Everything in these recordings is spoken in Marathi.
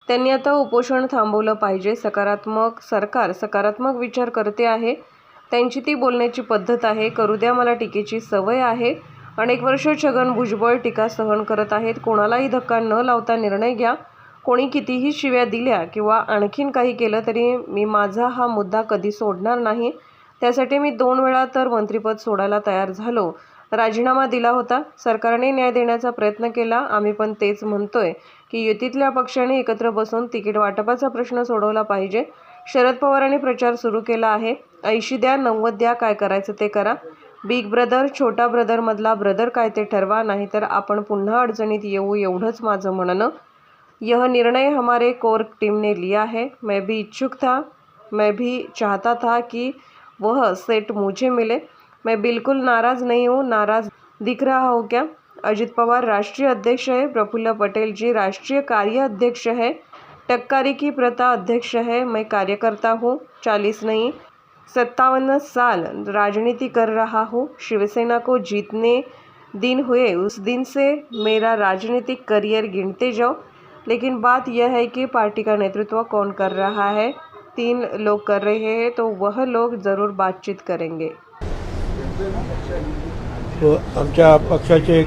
त्यांनी आता उपोषण थांबवलं पाहिजे. सरकार सकारात्मक विचार करते आहे. त्यांची ती बोलण्याची पद्धत आहे. करू द्या, मला टीकेची सवय आहे. अनेक वर्ष छगन भुजबळ टीका सहन करत आहेत. कोणालाही धक्का न लावता निर्णय घ्या. कोणी कितीही शिव्या दिल्या किंवा आणखीन काही केलं तरी मी माझा हा मुद्दा कधी सोडणार नाही. त्यासाठी मी 2 वेळा तर मंत्रिपद सोडायला तयार झालो. राजीनामा दिला होता. सरकारने न्याय देण्याचा प्रयत्न केला. आम्ही पण तेच म्हणतोय की युतीतल्या पक्षांनी एकत्र बसून तिकीट वाटपाचा प्रश्न सोडवला पाहिजे. शरद पवारांनी प्रचार सुरू केला आहे. 80 द्या, 90 द्या, काय करायचं ते करा. बिग ब्रदर, छोटा ब्रदर मधला ब्रदर काय ते ठरवा, नाहीतर आपण पुन्हा अडचणीत येऊ, एवढंच माझं म्हणणं. यह निर्णय हमारे कोर टीम ने लिया है. मैं भी इच्छुक था, मैं भी चाहता था कि वह सेट मुझे मिले. मैं बिल्कुल नाराज़ नहीं हूँ. नाराज़ दिख रहा हूँ क्या? अजित पवार राष्ट्रीय अध्यक्ष है. प्रफुल्ल पटेल जी राष्ट्रीय कार्य अध्यक्ष है. टक्कारी की प्रथा अध्यक्ष है. मैं कार्यकर्ता हूँ. 40 नहीं 57 साल राजनीति कर रहा हूँ. शिवसेना को जीतने दिन हुए उस दिन से मेरा राजनीतिक करियर गिनते जाओ. लेकिन बात यह है कि पार्टी का नेतृत्व कौन कर रहा है. 3 लोग कर रहे हैं तो वह लोग ज़रूर बातचीत करेंगे. तो आमच्या पक्षाचे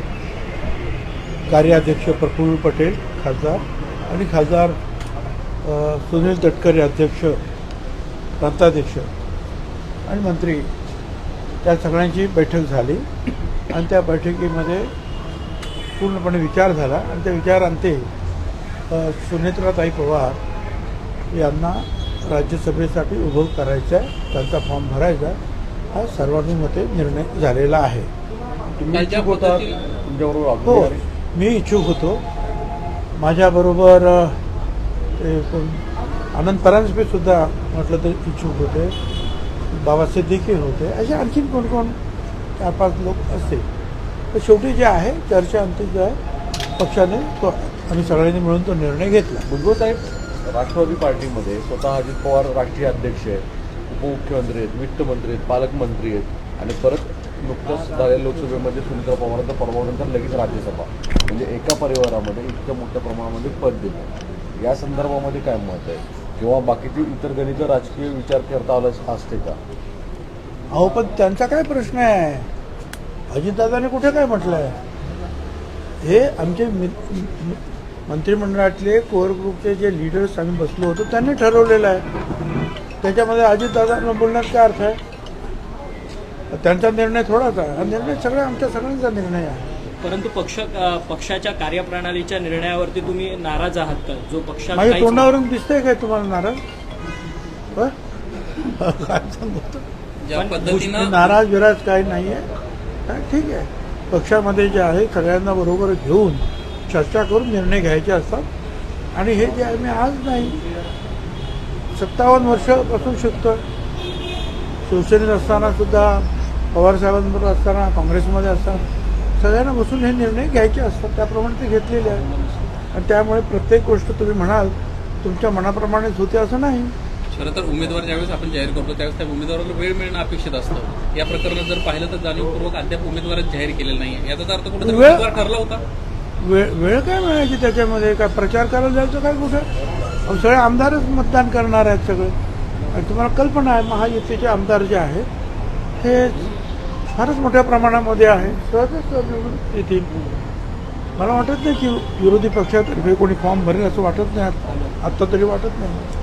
कार्याध्यक्ष प्रफुल्ल पटेल खासदार आणि खासदार सुनील तटकरे अध्यक्ष, प्रांताध्यक्ष आणि मंत्री त्या सगळ्यांची बैठक झाली आणि त्या बैठकीमध्ये पूर्णपणे विचार झाला आणि त्या विचारांती सुनेत्राताई पवार यांना राज्यसभेसाठी उभं करायचं आहे, त्यांचा फॉर्म भरायचा आहे, हा सर्वानुमते निर्णय झालेला आहे. तुम्ही इच्छुक होता? तुमच्याबरोबर हो, मी इच्छुक होतो. माझ्याबरोबर आनंद परांजपे सुद्धा म्हटलं तर इच्छुक होते, बाबा सिद्दीकी होते, असे आणखीन कोण कोण 4-5 लोक असते. तर शेवटी जे आहे चर्चा अंतिम जो आहे पक्षाने तो आम्ही सगळ्यांनी मिळून तो निर्णय घेतला. भुजबळ साहेब, राष्ट्रवादी पार्टीमध्ये स्वतः अजित पवार राष्ट्रीय अध्यक्ष आहेत, उपमुख्यमंत्री आहेत, वित्तमंत्री आहेत, पालकमंत्री आहेत आणि परत नुकतंच झालेल्या लोकसभेमध्ये सुनीता पवारांचा पराभवानंतर लगेच राज्यसभा, म्हणजे एका परिवारामध्ये इतक्या मोठ्या प्रमाणामध्ये पद दिलं. या संदर्भामध्ये काय मत आहे किंवा बाकीचे इतर गणित राजकीय विचार करता आला असते का? अहो, पण त्यांचा काय प्रश्न आहे? अजितदादाने कुठे काय म्हटलं आहे? हे आमचे मंत्रिमंडळातले कोर ग्रुपचे जे लीडर्स आम्ही बसलो होतो त्यांनी ठरवलेलं आहे. त्याच्यामध्ये अजितदादांना बोलण्यात काय अर्थ आहे? त्यांचा निर्णय थोडाच आहे. हा निर्णय आमच्या सगळ्यांचा निर्णय आहे. परंतु पक्षाच्या कार्यप्रणालीच्या निर्णयावरती तुम्ही नाराज आहात का? जो पक्षात माझ्या तोंडावरून दिसतंय काय तुम्हाला नाराज? काय सांगतो, ज्या पद्धतीनं नाराज विराज काही नाही आहे. ठीक आहे, पक्षामध्ये जे आहे सगळ्यांना बरोबर घेऊन चर्चा करून निर्णय घ्यायचे असतात आणि हे जे आहे मी आज नाही 57 वर्षापासून शिकतो. शिवसेनेत असताना सुद्धा, पवारसाहेबांबरोबर असताना, काँग्रेसमध्ये असताना सगळ्यांना बसून हे निर्णय घ्यायचे असतात. त्याप्रमाणे ते घेतलेले आहेत आणि त्यामुळे प्रत्येक गोष्ट तुम्ही म्हणाल तुमच्या मनाप्रमाणेच होते असं नाही. खरं तर उमेदवार ज्यावेळेस आपण जाहीर करतो त्यावेळेस त्या उमेदवाराला वेळ मिळणं अपेक्षित असतं. या प्रकरणात जर पाहिलं तर जाणीवपूर्वक अद्याप उमेदवारच जाहीर केलेला नाही. याचा अर्थ कुठेतरी उमेदवार ठरला होता. वेळ काय मिळायची त्याच्यामध्ये? काय प्रचार करायला जायचं काय कुठं? सगळे आमदारच मतदान करणार आहेत सगळे. आणि तुम्हाला कल्पना आहे महायुतीचे आमदार जे आहेत हे फारच मोठ्या प्रमाणामध्ये आहे, सहजच निवडून येतील. मला वाटत नाही की विरोधी पक्षातर्फे कोणी फॉर्म भरेल असं वाटत नाही, आत्ता तरी वाटत नाही.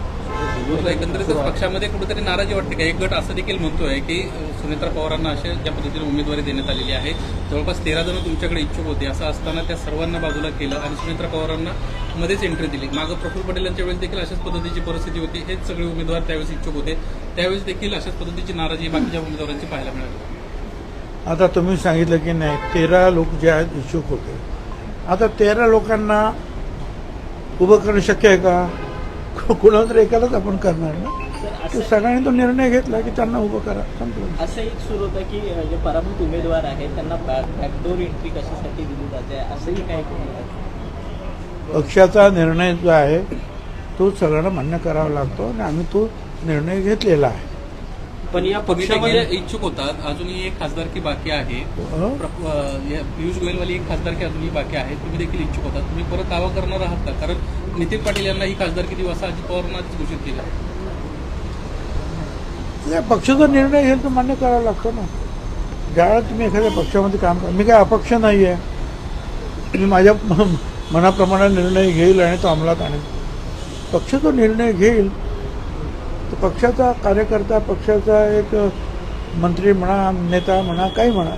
एकंदरीतच पक्षामध्ये कुठेतरी नाराजी वाटते का? एक गट असं देखील म्हणतोय की सुनेत्रा पवारांना अशा ज्या पद्धतीने उमेदवारी देण्यात आलेली आहे, जवळपास 13 जण तुमच्याकडे इच्छुक होते, असं असताना त्या सर्वांना बाजूला केलं आणि सुनेत्रा पवारांना मध्येच एंट्री दिली. मागं प्रफुल्ल पटेल यांच्या वेळेस देखील अशाच पद्धतीची परिस्थिती होती. हेच सगळे उमेदवार त्यावेळेस इच्छुक होते, त्यावेळेस देखील अशाच पद्धतीची नाराजी बाकीच्या उमेदवारांची पाहायला मिळाली. आता तुम्ही सांगितलं की नाही 13 लोक जे आहेत इच्छुक होते. आता 13 लोकांना उभं करणं शक्य आहे का? कुणाला तर एकालाच आपण करणार ना. सगळ्यांनी तो निर्णय घेतला की त्यांना उभं करा, संपलं. असं एक सुरू होतं की जे पराभूत उमेदवार आहेत त्यांना बॅकडोर एंट्री कशासाठी दिली जाते, असंही काय? पक्षाचा निर्णय जो आहे तो सगळ्यांना मान्य करावा लागतो आणि आम्ही तो निर्णय घेतलेला आहे. पण या तुम्ही पक्षामध्ये देखील इच्छुक होतात, अजूनही एक खासदारकी बाकी आहे. पियुष गोयलवाली एक खासदारकी अजूनही बाकी आहे. तुम्ही देखील इच्छुक होतात, तुम्ही परत दावा करणार आहात का? कारण नितीन पाटील यांना ही खासदारकी देऊ असं अजित पवारांना आधीच घोषित केलं. नाही, पक्षाचा निर्णय घेईल तो मान्य करावा लागतो ना. ज्यावेळेला तुम्ही एखाद्या पक्षामध्ये काम करा, मी काय अपक्ष नाही आहे, मी माझ्या मनाप्रमाणे निर्णय घेईल आणि तो अंमलात आणेल. पक्ष तो निर्णय घेईल, तो पक्षाचा कार्यकर्ता, पक्षाचा एक मंत्री म्हणा, नेता म्हणा, काही म्हणा,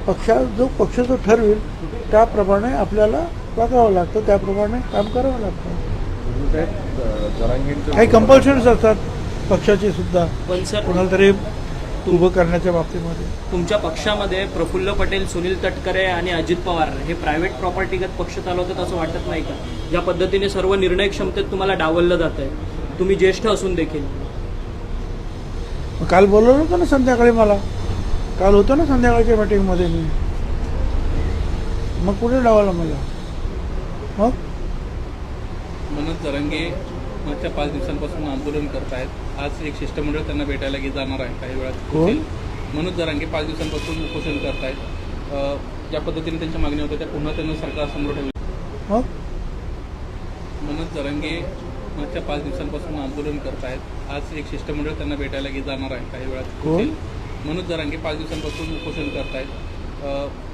पक्ष जो ठरवेल त्याप्रमाणे आपल्याला वागावं लागतं, त्याप्रमाणे काम करावं लागतं. जरांगेंचं काही कंपल्शन्स असतात पक्षाची सुद्धा, पण सर कोणाला तरी उभं करण्याच्या बाबतीमध्ये. तुमच्या पक्षामध्ये प्रफुल्ल पटेल, सुनील तटकरे आणि अजित पवार हे प्रायव्हेट प्रॉपर्टीगत पक्ष चालवतात असं वाटत नाही का? ज्या पद्धतीने सर्व निर्णय क्षमतेत तुम्हाला डावललं जात आहे, तुम्ही ज्येष्ठ असून देखील. काल बोलवलं होतं ना संध्याकाळी, मला काल होतं ना संध्याकाळच्या मीटिंगमध्ये मी, मग कुठे डावलं मला? मग मनोज जरांगे मागच्या 5 दिवसांपासून आंदोलन करतायत. आज एक शिष्टमंडळ त्यांना भेटायला जाणार आहे काही वेळात. कोण? मनोज जरांगे 5 दिवसांपासून उपोषण करतायत. ज्या पद्धतीने त्यांच्या मागण्या होत्या त्या पुन्हा त्यांना सरकारसमोर ठेवल्या. मग मनोज जरांगे मागच्या 5 दिवसांपासून आंदोलन करतायत. आज एक शिष्टमंडळ त्यांना भेटायला जाणार आहे काही वेळात. कोण? मनोज जरांगे 5 दिवसांपासून उपोषण करतायत.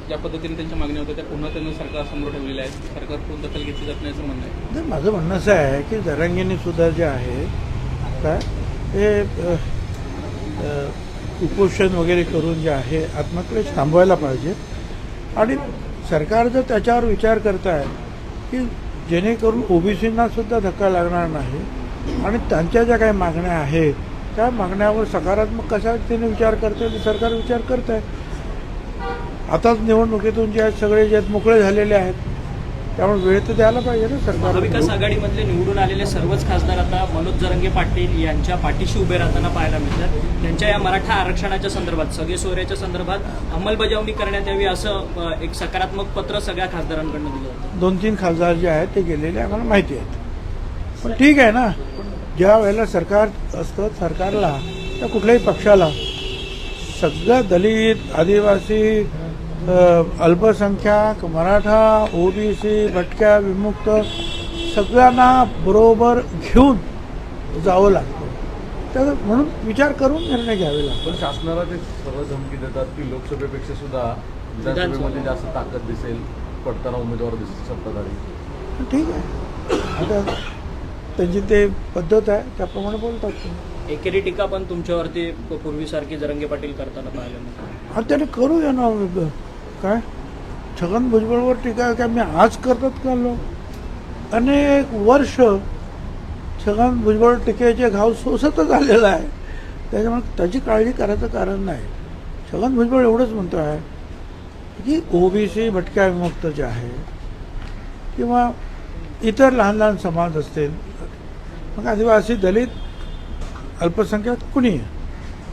ज्या पद्धतीने त्यांच्या मागण्या होत्या त्या पुन्हा त्यांना सरकारसमोर ठेवलेल्या आहेत. सरकारकडून दखल घेतली जात नाही असं म्हणणं आहे. नाही, माझं म्हणणं असं आहे की जरांगेंनी सुद्धा जे आहे काय हे उपोषण वगैरे करून जे आहे आत्मक्लेश थांबवायला पाहिजे. आणि सरकार जर त्याच्यावर विचार करत आहे की जेणेकरून ओबीसींना सुद्धा धक्का लागणार नाही आणि त्यांच्या ज्या काही मागण्या आहेत त्या मागण्यावर सकारात्मक कशा रीतीने विचार करते ते सरकार विचार करत आहे. आताच निवडणुकीतून जे आहेत सगळे जे आहेत मोकळे झालेले आहेत, त्यामुळे वेळ तर द्यायला पाहिजे ना सरकार. महाविकास आघाडीमधले निवडून आलेले सर्वच खासदार आता मनोज जरांगे पाटील यांच्या पाठीशी उभे राहताना पाहायला मिळतात. त्यांच्या या मराठा आरक्षणाच्या संदर्भात, सगळे सोयऱ्याच्या संदर्भात अंमलबजावणी करण्यात यावी असं एक सकारात्मक पत्र सगळ्या खासदारांकडून दिलं जातं. 2-3 खासदार जे आहेत ते गेलेले आम्हाला माहिती आहेत. पण ठीक आहे ना, ज्या वेळेला सरकार असतं, सरकारला त्या कुठल्याही पक्षाला सगळं दलित, आदिवासी, अल्पसंख्याक, मराठा, ओबीसी, भटक्या, विमुक्त सगळ्यांना बरोबर घेऊन जावं लागतं. तर म्हणून विचार करून निर्णय घ्यावे लागतात. पण शासनाला ते सर्व धमकी देतात की लोकसभेपेक्षा सुद्धा विधानसभेमध्ये जास्त ताकद दिसेल, पडताना उमेदवार दिसेल सत्ताधारी. ठीक आहे, आता त्यांची ते पद्धत आहे, त्याप्रमाणे बोलतात ते. एकेरी टीका पण तुमच्यावरती पूर्वीसारखी जरांगे पाटील करताना पाहायला मिळते. आणि त्याने करूया ना. काय छगन भुजबळवर टीका काय मी आज करतात का लोक? अनेक वर्ष छगन भुजबळ टीकेचे घाव सोसतच आलेला आहे, त्याच्यामुळे त्याची काळजी करायचं कारण नाही. छगन भुजबळ एवढंच म्हणतो आहे की ओबीसी, भटक्या, विमुक्त जे आहे किंवा इतर लहान लहान समाज असतील, मग आदिवासी, दलित, अल्पसंख्याक कुणी,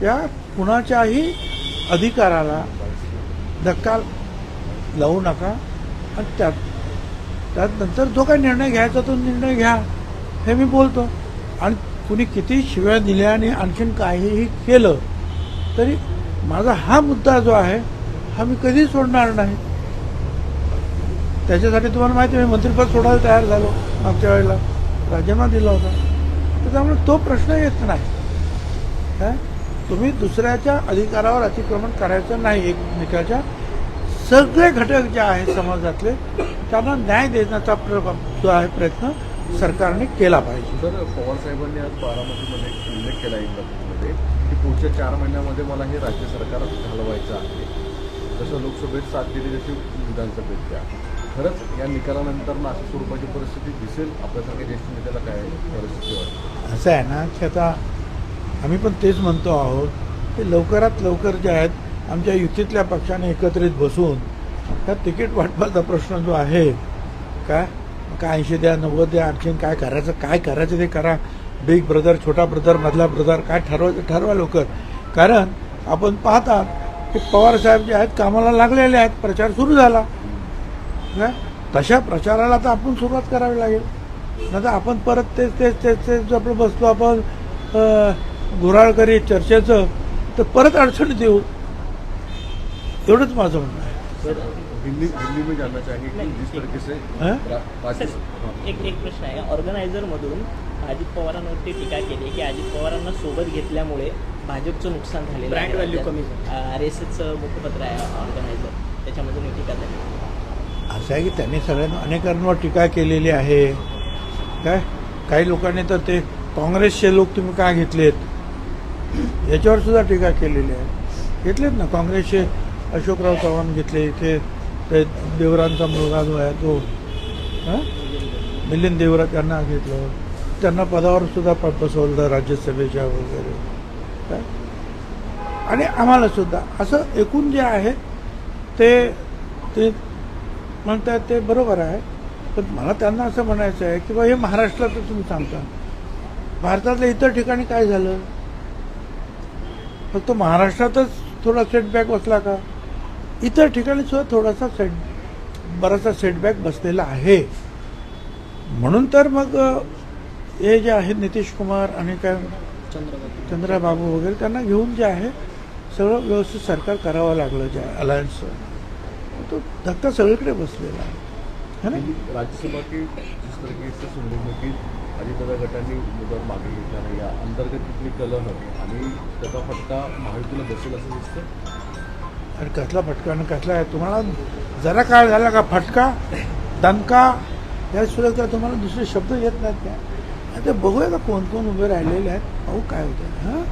या कुणाच्याही अधिकाराला धक्का लावू नका आणि त्यानंतर जो काही निर्णय घ्यायचा तो निर्णय घ्या, हे मी बोलतो. आणि कुणी किती शिव्या दिल्या आणि आणखीन काहीही केलं तरी माझा हा मुद्दा जो आहे हा मी कधीच सोडणार नाही. त्याच्यासाठी तुम्हाला माहिती आहे मी मंत्रिपद सोडायला तयार झालो, मागच्या वेळेला राजीनामा दिला होता. तर त्यामुळे तो प्रश्न येत नाही. काय तुम्ही दुसऱ्याच्या अधिकारावर अतिक्रमण करायचं नाही. एकमेकाच्या सगळे घटक जे आहेत समाजातले त्यांना न्याय देण्याचा जो आहे प्रयत्न सरकारने केला पाहिजे. सर, पवार साहेबांनी आज बारामतीमध्ये एक उल्लेख केला इंग्रजीमध्ये की पुढच्या 4 महिन्यामध्ये मला हे राज्य सरकार घालवायचं आहे, जसं लोकसभेत 7 दिली जशी विधानसभेत द्या. खरंच या निकालानंतर ना अशा स्वरूपाची परिस्थिती दिसेल आपल्यासारख्या ज्येष्ठ नेत्याला काय परिस्थिती वाटते? असं आहे ना की आता आम्ही पण तेच म्हणतो आहोत की लवकरात लवकर जे आहेत आमच्या युतीतल्या पक्षाने एकत्रित बसून त्या तिकीट वाटपाचा प्रश्न जो आहे काय 80 द्या, 90 द्या, आणखीन काय करायचं ते करा. बिग ब्रदर, छोटा ब्रदर, मधला ब्रदर, काय ठरवायचं ठरवा लवकर. कारण आपण पाहतात की पवारसाहेब जे आहेत कामाला लागलेले आहेत, प्रचार सुरू झाला. तशा प्रचाराला तर आपण सुरुवात करावी लागेल, नाही तर आपण परत तेच आपलं बसतो आपण घुराळ करीत चर्चेचं तर परत अडचणीत येऊ. एवढंच माझं म्हणणं आहे. सर हिंदी में जानना चाहेंगे कि जिस तरीके से हाँ? एक प्रश्न आहे. ऑर्गनायझरमधून अजित पवारांवरती टीका केली की अजित पवारांना सोबत घेतल्यामुळे भाजपचं नुकसान झालेलं आहे. ब्रँड व्हॅल्यू कमी झाली. RSSचं मुखपत्र आहे ऑर्गनायझर, त्याच्यामधून ही टीका झाली. असं आहे की त्यांनी सगळ्यांना अनेकांवर टीका केलेली आहे. काय काही लोकांनी तर ते काँग्रेसचे लोक तुम्ही का घेतलेत याच्यावर सुद्धा टीका केलेली आहे. घेतलेत ना काँग्रेसचे अशोकराव चव्हाण घेतले. इथे ते देवरांचा मुलगा जो आहे तो मिलिंद देवरा त्यांना घेतलं. त्यांना पदावर सुद्धा बसवलं राज्यसभेच्या वगैरे. काय आणि आम्हाला सुद्धा असं एकूण जे आहे ते म्हणतात ते बरोबर आहे. पण मला त्यांना असं म्हणायचं आहे की बा हे महाराष्ट्रात तुम्ही सांगता, भारतातल्या इतर ठिकाणी काय झालं? फक्त महाराष्ट्रातच थोडा सेटबॅक बसला का? इतर ठिकाणी सुद्धा थोडासा बराचसा सेटबॅक बसलेला आहे. म्हणून तर मग हे जे आहे नितीश कुमार आणि काय चंद्राबाबू वगैरे त्यांना घेऊन जे आहे सगळं व्यवस्थित सरकार करावं लागलं. जे अलायन्सचं तो धक्का सगळीकडे बसलेला आहे है ना. राज्यसभा की जिस तरीके से सुनने में की अजितदादा गटांनी उमेदवार मागे घेतला नाही, या अंतर्गत किती कलह आणि त्याचा फटका महायुतीला बसेल असं दिसतं. आणि कसला फटका आणि कसला आहे तुम्हाला जरा काळ झाला का फटका दणका या सुद्धा तुम्हाला दुसरे शब्द येत नाहीत काय. आता बघूया का कोण कोण उभे राहिलेले आहेत, पाहू काय होतं. हां